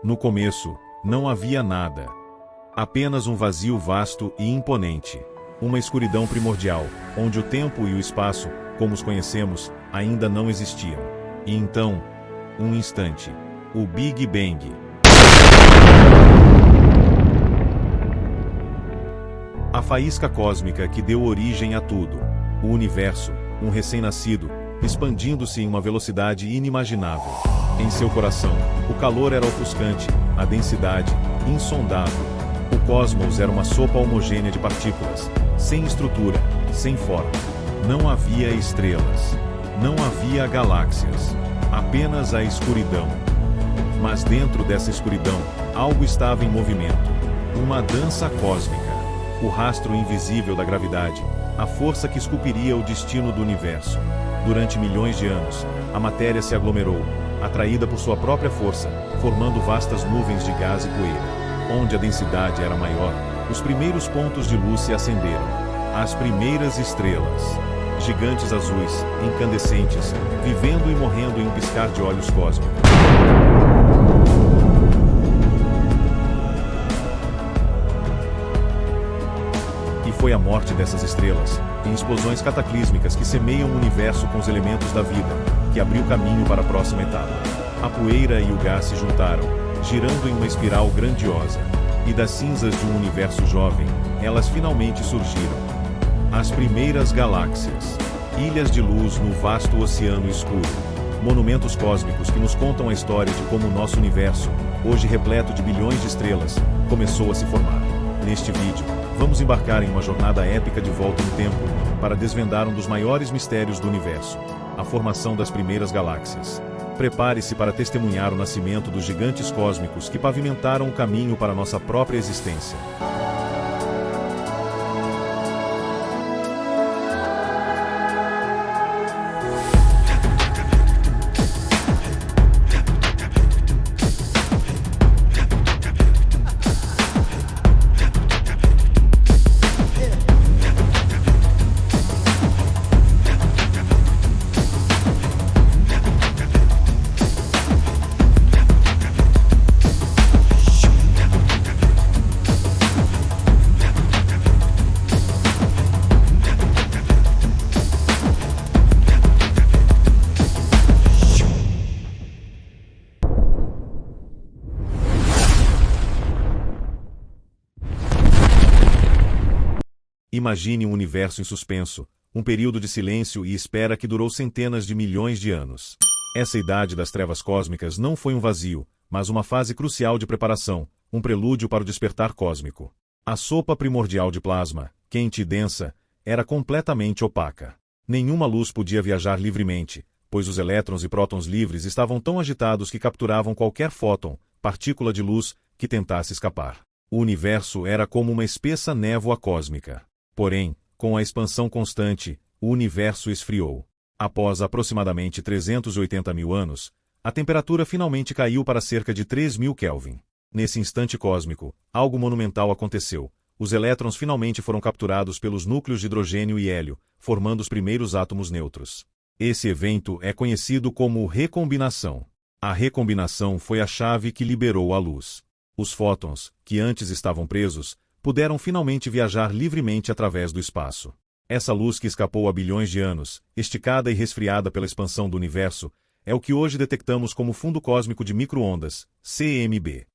No começo, não havia nada. Apenas um vazio vasto e imponente. Uma escuridão primordial, onde o tempo e o espaço, como os conhecemos, ainda não existiam. E então, um instante. O Big Bang. A faísca cósmica que deu origem a tudo. O universo, um recém-nascido, expandindo-se em uma velocidade inimaginável. Em seu coração, o calor era ofuscante, a densidade, insondável. O cosmos era uma sopa homogênea de partículas, sem estrutura, sem forma. Não havia estrelas. Não havia galáxias. Apenas a escuridão. Mas dentro dessa escuridão, algo estava em movimento. Uma dança cósmica. O rastro invisível da gravidade, a força que esculpiria o destino do universo. Durante milhões de anos, a matéria se aglomerou, atraída por sua própria força, formando vastas nuvens de gás e poeira. Onde a densidade era maior, os primeiros pontos de luz se acenderam. As primeiras estrelas. Gigantes azuis, incandescentes, vivendo e morrendo em um piscar de olhos cósmicos. E foi a morte dessas estrelas, em explosões cataclísmicas que semeiam o universo com os elementos da vida, que abriu caminho para a próxima etapa. A poeira e o gás se juntaram, girando em uma espiral grandiosa. E das cinzas de um universo jovem, elas finalmente surgiram. As primeiras galáxias. Ilhas de luz no vasto oceano escuro. Monumentos cósmicos que nos contam a história de como o nosso universo, hoje repleto de bilhões de estrelas, começou a se formar. Neste vídeo, vamos embarcar em uma jornada épica de volta no tempo, para desvendar um dos maiores mistérios do universo, a formação das primeiras galáxias. Prepare-se para testemunhar o nascimento dos gigantes cósmicos que pavimentaram o caminho para nossa própria existência. Imagine um universo em suspenso, um período de silêncio e espera que durou centenas de milhões de anos. Essa idade das trevas cósmicas não foi um vazio, mas uma fase crucial de preparação, um prelúdio para o despertar cósmico. A sopa primordial de plasma, quente e densa, era completamente opaca. Nenhuma luz podia viajar livremente, pois os elétrons e prótons livres estavam tão agitados que capturavam qualquer fóton, partícula de luz, que tentasse escapar. O universo era como uma espessa névoa cósmica. Porém, com a expansão constante, o universo esfriou. Após aproximadamente 380 mil anos, a temperatura finalmente caiu para cerca de 3.000 Kelvin. Nesse instante cósmico, algo monumental aconteceu. Os elétrons finalmente foram capturados pelos núcleos de hidrogênio e hélio, formando os primeiros átomos neutros. Esse evento é conhecido como recombinação. A recombinação foi a chave que liberou a luz. Os fótons, que antes estavam presos, puderam finalmente viajar livremente através do espaço. Essa luz que escapou há bilhões de anos, esticada e resfriada pela expansão do universo, é o que hoje detectamos como fundo cósmico de micro-ondas, CMB.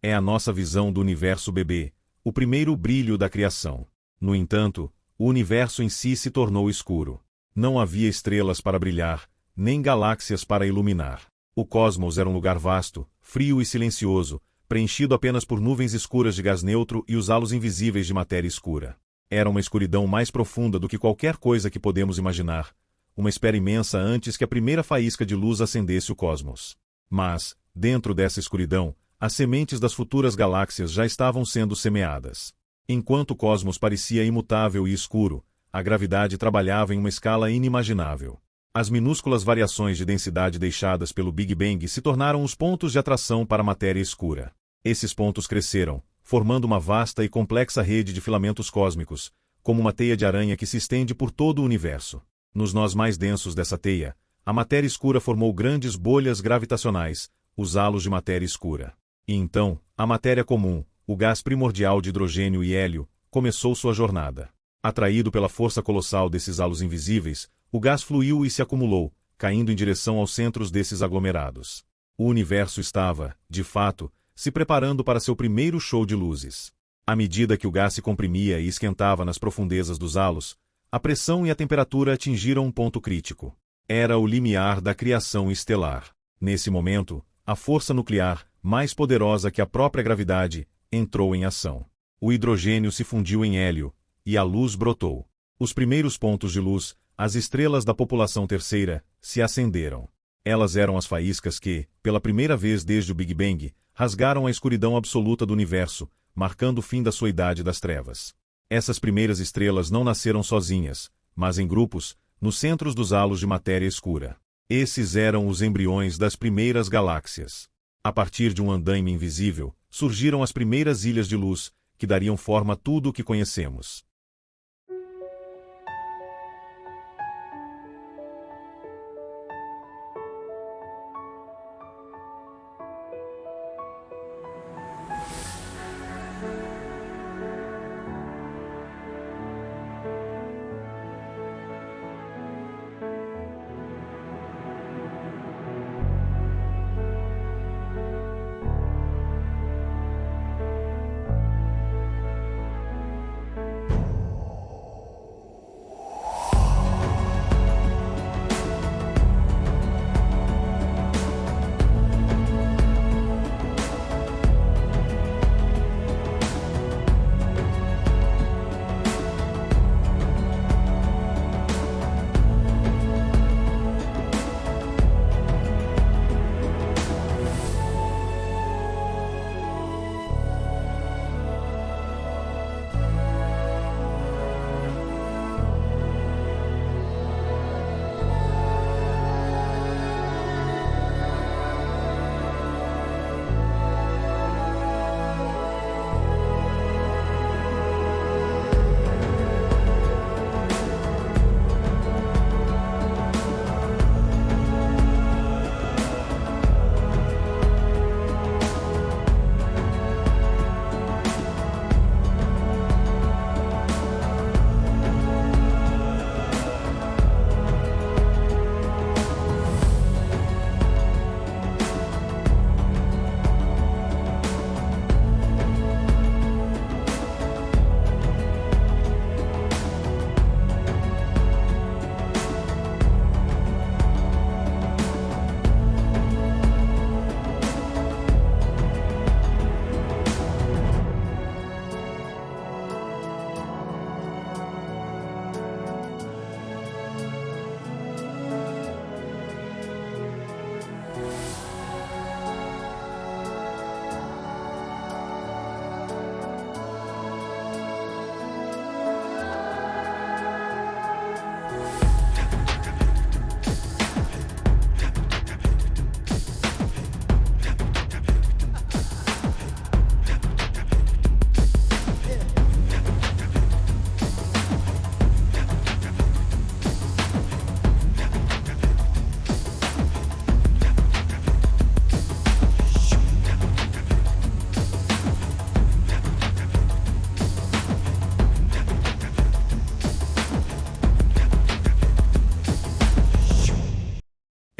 É a nossa visão do universo bebê, o primeiro brilho da criação. No entanto, o universo em si se tornou escuro. Não havia estrelas para brilhar, nem galáxias para iluminar. O cosmos era um lugar vasto, frio e silencioso, preenchido apenas por nuvens escuras de gás neutro e os halos invisíveis de matéria escura. Era uma escuridão mais profunda do que qualquer coisa que podemos imaginar, uma espera imensa antes que a primeira faísca de luz acendesse o cosmos. Mas, dentro dessa escuridão, as sementes das futuras galáxias já estavam sendo semeadas. Enquanto o cosmos parecia imutável e escuro, a gravidade trabalhava em uma escala inimaginável. As minúsculas variações de densidade deixadas pelo Big Bang se tornaram os pontos de atração para a matéria escura. Esses pontos cresceram, formando uma vasta e complexa rede de filamentos cósmicos, como uma teia de aranha que se estende por todo o universo. Nos nós mais densos dessa teia, a matéria escura formou grandes bolhas gravitacionais, os halos de matéria escura. E então, a matéria comum, o gás primordial de hidrogênio e hélio, começou sua jornada. Atraído pela força colossal desses halos invisíveis, o gás fluiu e se acumulou, caindo em direção aos centros desses aglomerados. O universo estava, de fato, se preparando para seu primeiro show de luzes. À medida que o gás se comprimia e esquentava nas profundezas dos halos, a pressão e a temperatura atingiram um ponto crítico. Era o limiar da criação estelar. Nesse momento, a força nuclear, mais poderosa que a própria gravidade, entrou em ação. O hidrogênio se fundiu em hélio, e a luz brotou. Os primeiros pontos de luz, as estrelas da população terceira, se acenderam. Elas eram as faíscas que, pela primeira vez desde o Big Bang, rasgaram a escuridão absoluta do universo, marcando o fim da sua idade das trevas. Essas primeiras estrelas não nasceram sozinhas, mas em grupos, nos centros dos halos de matéria escura. Esses eram os embriões das primeiras galáxias. A partir de um andaime invisível, surgiram as primeiras ilhas de luz, que dariam forma a tudo o que conhecemos.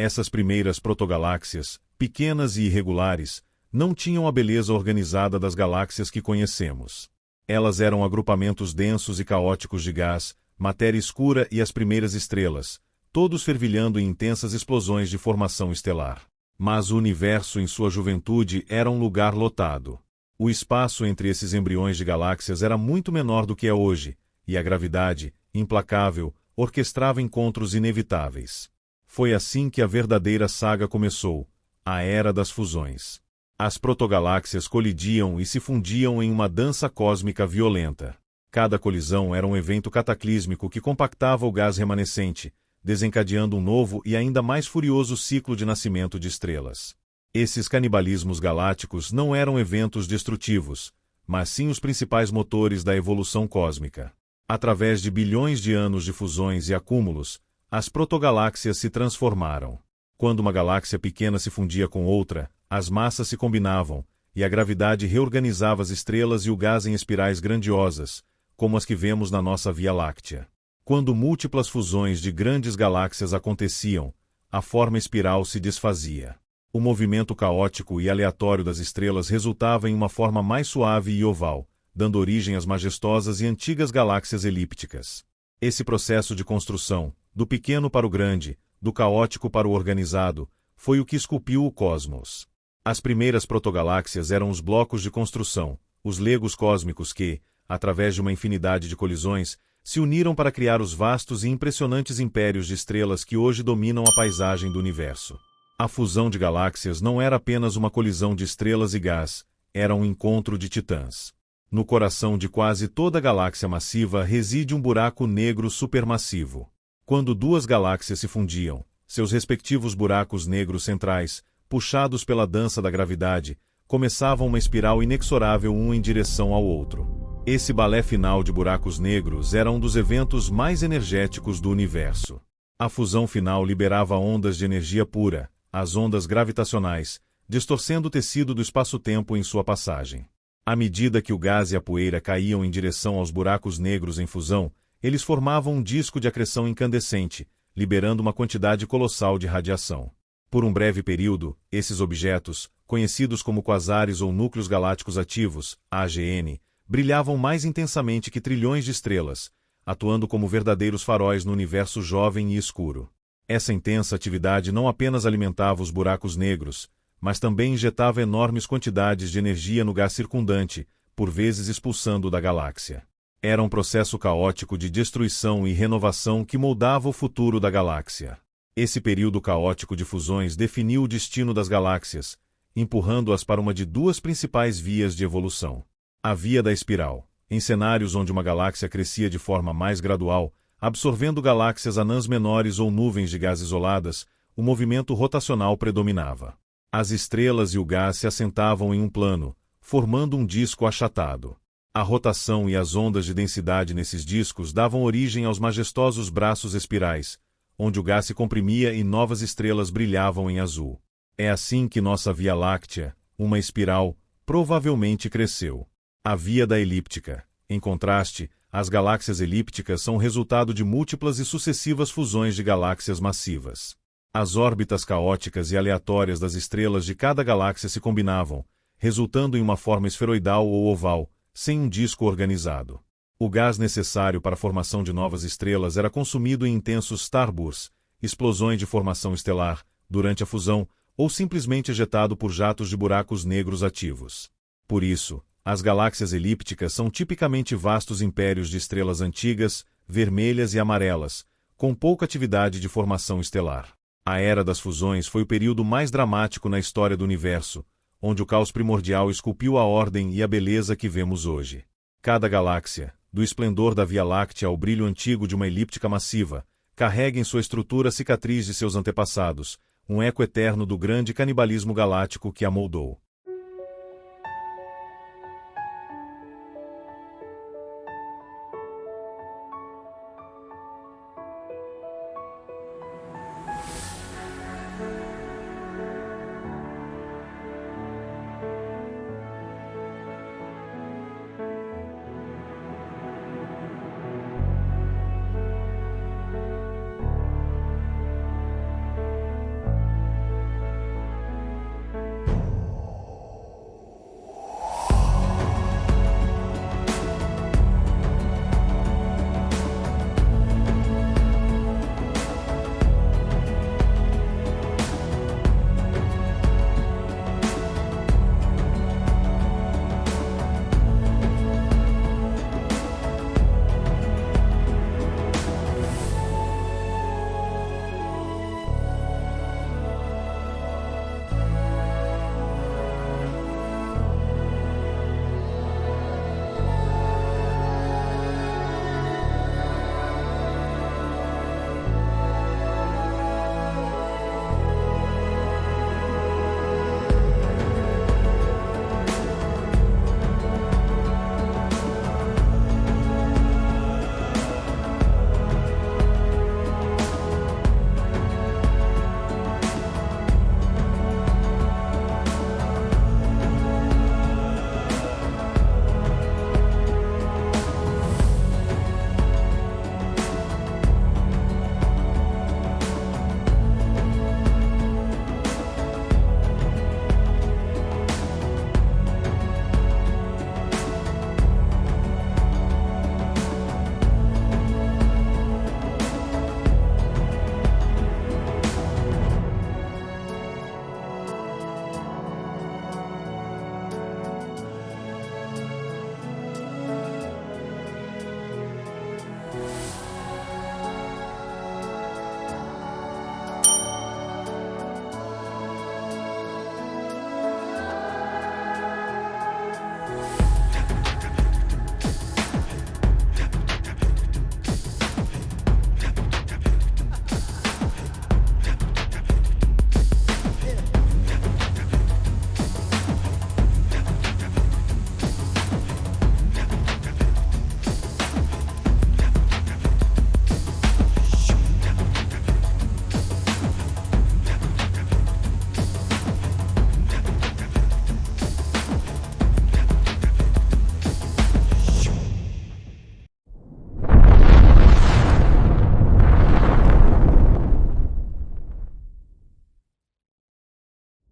Essas primeiras protogaláxias, pequenas e irregulares, não tinham a beleza organizada das galáxias que conhecemos. Elas eram agrupamentos densos e caóticos de gás, matéria escura e as primeiras estrelas, todos fervilhando em intensas explosões de formação estelar. Mas o universo em sua juventude era um lugar lotado. O espaço entre esses embriões de galáxias era muito menor do que é hoje, e a gravidade, implacável, orquestrava encontros inevitáveis. Foi assim que a verdadeira saga começou, a Era das Fusões. As protogaláxias colidiam e se fundiam em uma dança cósmica violenta. Cada colisão era um evento cataclísmico que compactava o gás remanescente, desencadeando um novo e ainda mais furioso ciclo de nascimento de estrelas. Esses canibalismos galácticos não eram eventos destrutivos, mas sim os principais motores da evolução cósmica. Através de bilhões de anos de fusões e acúmulos, as protogaláxias se transformaram. Quando uma galáxia pequena se fundia com outra, as massas se combinavam, e a gravidade reorganizava as estrelas e o gás em espirais grandiosas, como as que vemos na nossa Via Láctea. Quando múltiplas fusões de grandes galáxias aconteciam, a forma espiral se desfazia. O movimento caótico e aleatório das estrelas resultava em uma forma mais suave e oval, dando origem às majestosas e antigas galáxias elípticas. Esse processo de construção, do pequeno para o grande, do caótico para o organizado, foi o que esculpiu o cosmos. As primeiras protogaláxias eram os blocos de construção, os legos cósmicos que, através de uma infinidade de colisões, se uniram para criar os vastos e impressionantes impérios de estrelas que hoje dominam a paisagem do universo. A fusão de galáxias não era apenas uma colisão de estrelas e gás, era um encontro de titãs. No coração de quase toda galáxia massiva reside um buraco negro supermassivo. Quando duas galáxias se fundiam, seus respectivos buracos negros centrais, puxados pela dança da gravidade, começavam uma espiral inexorável um em direção ao outro. Esse balé final de buracos negros era um dos eventos mais energéticos do universo. A fusão final liberava ondas de energia pura, as ondas gravitacionais, distorcendo o tecido do espaço-tempo em sua passagem. À medida que o gás e a poeira caíam em direção aos buracos negros em fusão, eles formavam um disco de acreção incandescente, liberando uma quantidade colossal de radiação. Por um breve período, esses objetos, conhecidos como quasares ou núcleos galácticos ativos, AGN, brilhavam mais intensamente que trilhões de estrelas, atuando como verdadeiros faróis no universo jovem e escuro. Essa intensa atividade não apenas alimentava os buracos negros, mas também injetava enormes quantidades de energia no gás circundante, por vezes expulsando-o da galáxia. Era um processo caótico de destruição e renovação que moldava o futuro da galáxia. Esse período caótico de fusões definiu o destino das galáxias, empurrando-as para uma de duas principais vias de evolução. A via da espiral, em cenários onde uma galáxia crescia de forma mais gradual, absorvendo galáxias anãs menores ou nuvens de gás isoladas, o movimento rotacional predominava. As estrelas e o gás se assentavam em um plano, formando um disco achatado. A rotação e as ondas de densidade nesses discos davam origem aos majestosos braços espirais, onde o gás se comprimia e novas estrelas brilhavam em azul. É assim que nossa Via Láctea, uma espiral, provavelmente cresceu. A via da elíptica. Em contraste, as galáxias elípticas são resultado de múltiplas e sucessivas fusões de galáxias massivas. As órbitas caóticas e aleatórias das estrelas de cada galáxia se combinavam, resultando em uma forma esferoidal ou oval, sem um disco organizado. O gás necessário para a formação de novas estrelas era consumido em intensos starbursts, explosões de formação estelar, durante a fusão, ou simplesmente ejetado por jatos de buracos negros ativos. Por isso, as galáxias elípticas são tipicamente vastos impérios de estrelas antigas, vermelhas e amarelas, com pouca atividade de formação estelar. A Era das Fusões foi o período mais dramático na história do universo, onde o caos primordial esculpiu a ordem e a beleza que vemos hoje. Cada galáxia, do esplendor da Via Láctea ao brilho antigo de uma elíptica massiva, carrega em sua estrutura a cicatriz de seus antepassados, um eco eterno do grande canibalismo galáctico que a moldou.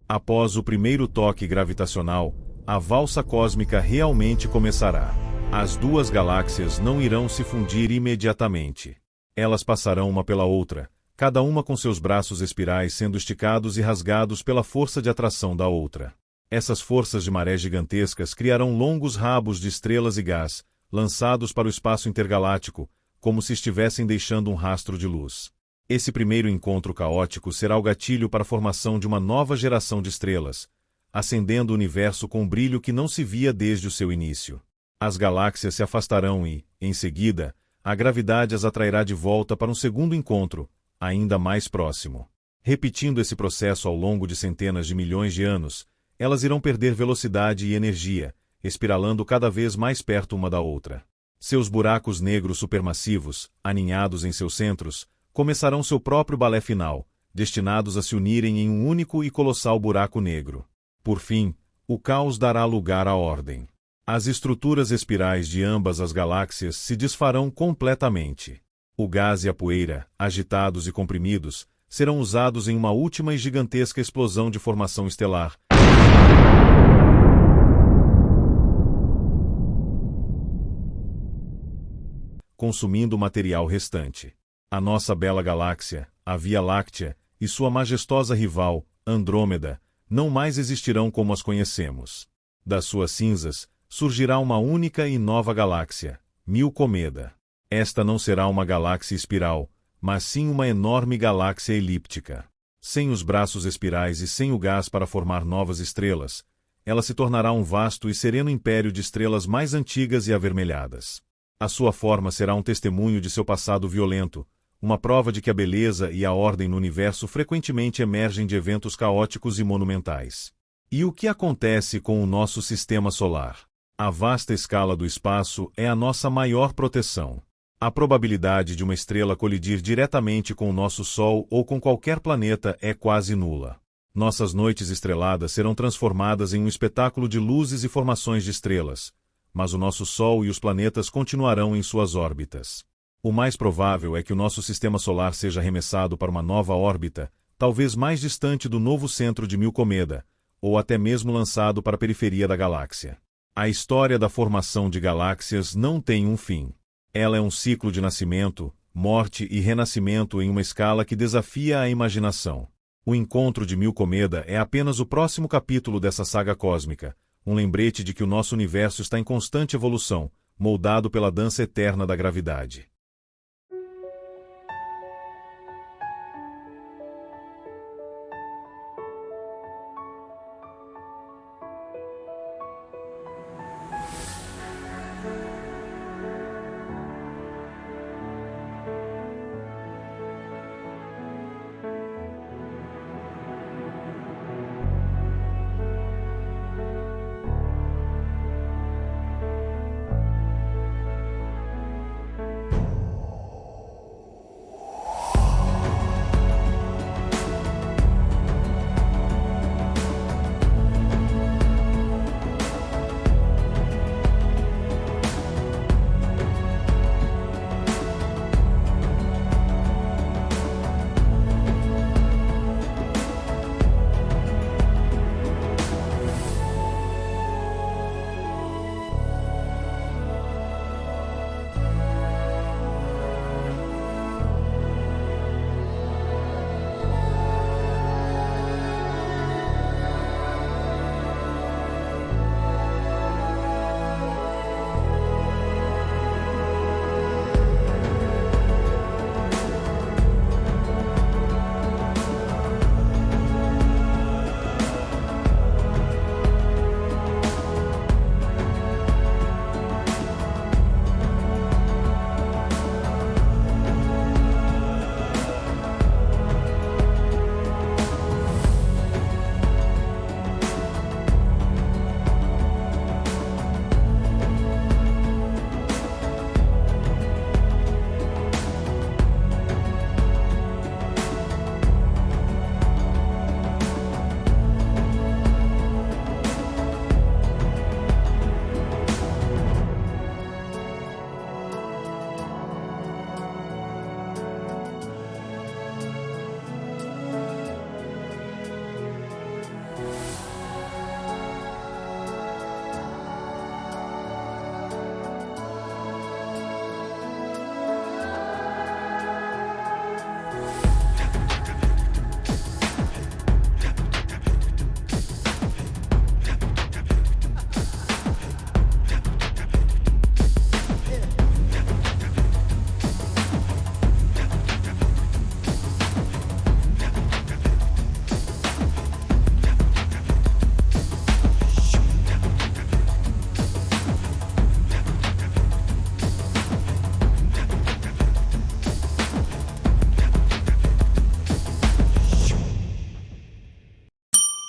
Após o primeiro toque gravitacional, a valsa cósmica realmente começará. As duas galáxias não irão se fundir imediatamente. Elas passarão uma pela outra, cada uma com seus braços espirais sendo esticados e rasgados pela força de atração da outra. Essas forças de maré gigantescas criarão longos rabos de estrelas e gás, lançados para o espaço intergaláctico, como se estivessem deixando um rastro de luz. Esse primeiro encontro caótico será o gatilho para a formação de uma nova geração de estrelas, acendendo o universo com um brilho que não se via desde o seu início. As galáxias se afastarão e, em seguida, a gravidade as atrairá de volta para um segundo encontro, ainda mais próximo. Repetindo esse processo ao longo de centenas de milhões de anos, elas irão perder velocidade e energia, espiralando cada vez mais perto uma da outra. Seus buracos negros supermassivos, aninhados em seus centros, começarão seu próprio balé final, destinados a se unirem em um único e colossal buraco negro. Por fim, o caos dará lugar à ordem. As estruturas espirais de ambas as galáxias se desfarão completamente. O gás e a poeira, agitados e comprimidos, serão usados em uma última e gigantesca explosão de formação estelar, consumindo o material restante. A nossa bela galáxia, a Via Láctea, e sua majestosa rival, Andrômeda, não mais existirão como as conhecemos. Das suas cinzas, surgirá uma única e nova galáxia, Milcomeda. Esta não será uma galáxia espiral, mas sim uma enorme galáxia elíptica. Sem os braços espirais e sem o gás para formar novas estrelas, ela se tornará um vasto e sereno império de estrelas mais antigas e avermelhadas. A sua forma será um testemunho de seu passado violento, uma prova de que a beleza e a ordem no universo frequentemente emergem de eventos caóticos e monumentais. E o que acontece com o nosso sistema solar? A vasta escala do espaço é a nossa maior proteção. A probabilidade de uma estrela colidir diretamente com o nosso Sol ou com qualquer planeta é quase nula. Nossas noites estreladas serão transformadas em um espetáculo de luzes e formações de estrelas, mas o nosso Sol e os planetas continuarão em suas órbitas. O mais provável é que o nosso sistema solar seja arremessado para uma nova órbita, talvez mais distante do novo centro de Milcomeda, ou até mesmo lançado para a periferia da galáxia. A história da formação de galáxias não tem um fim. Ela é um ciclo de nascimento, morte e renascimento em uma escala que desafia a imaginação. O encontro de Milcomeda é apenas o próximo capítulo dessa saga cósmica, um lembrete de que o nosso universo está em constante evolução, moldado pela dança eterna da gravidade.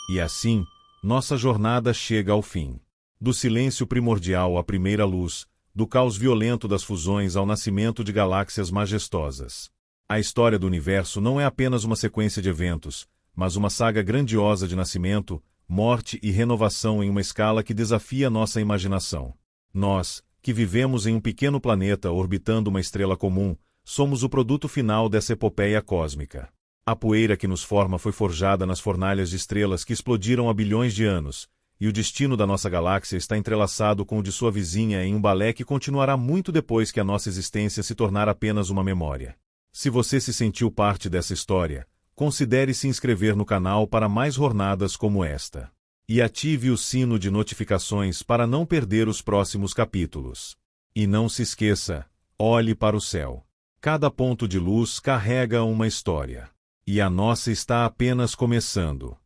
E assim, nossa jornada chega ao fim. Do silêncio primordial à primeira luz, do caos violento das fusões ao nascimento de galáxias majestosas. A história do universo não é apenas uma sequência de eventos, mas uma saga grandiosa de nascimento, morte e renovação em uma escala que desafia nossa imaginação. Nós, que vivemos em um pequeno planeta orbitando uma estrela comum, somos o produto final dessa epopeia cósmica. A poeira que nos forma foi forjada nas fornalhas de estrelas que explodiram há bilhões de anos, e o destino da nossa galáxia está entrelaçado com o de sua vizinha em um balé que continuará muito depois que a nossa existência se tornar apenas uma memória. Se você se sentiu parte dessa história, considere se inscrever no canal para mais jornadas como esta. E ative o sino de notificações para não perder os próximos capítulos. E não se esqueça, olhe para o céu. Cada ponto de luz carrega uma história. E a nossa está apenas começando.